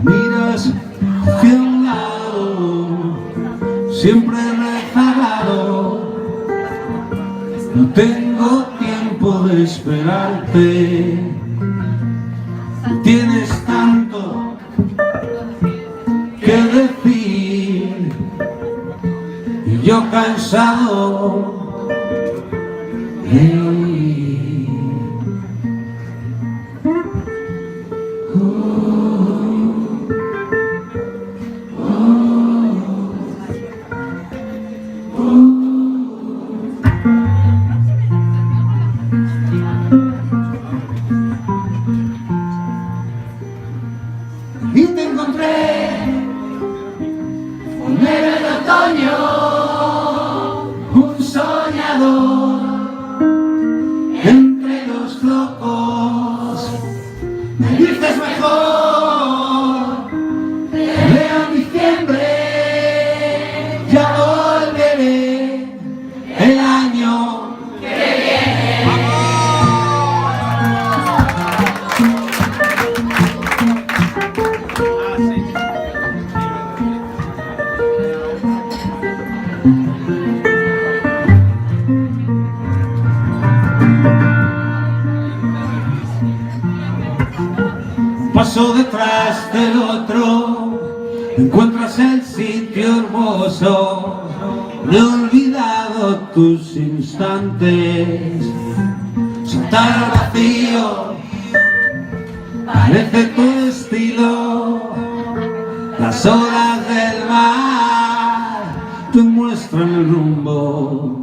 Miras hacia un lado, siempre rezagado. No tengo tiempo de esperarte. Tienes tanto que decir y yo cansado de oír. Y te encontré un héroe de otoño, un soñador entre los locos. Me dices mejor, te veo en diciembre, ya volveré el año que viene. Paso detrás del otro, encuentras el sitio hermoso. No he olvidado tus instantes. Saltar al vacío parece tu estilo. Las olas del mar te muestran el rumbo.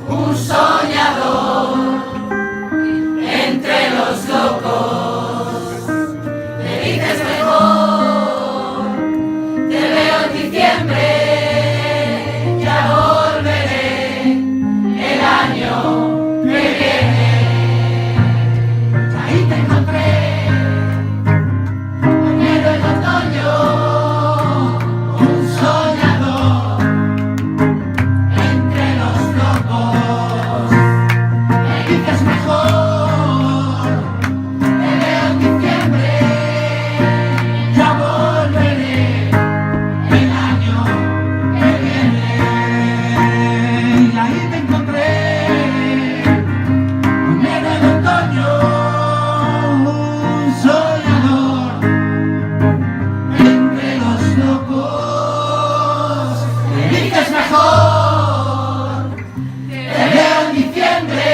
Un soñador entre los locos. Me dices mejor, te veo en diciembre, ya volveré el año que viene. Ahí te encontré, un héroe de otoño, un soñador entre los locos. Me dices mejor, te veo en diciembre, ya volveré el año que viene. Y ahí te encontré, un héroe de otoño, un soñador entre los locos. Me dices mejor, te veo en diciembre,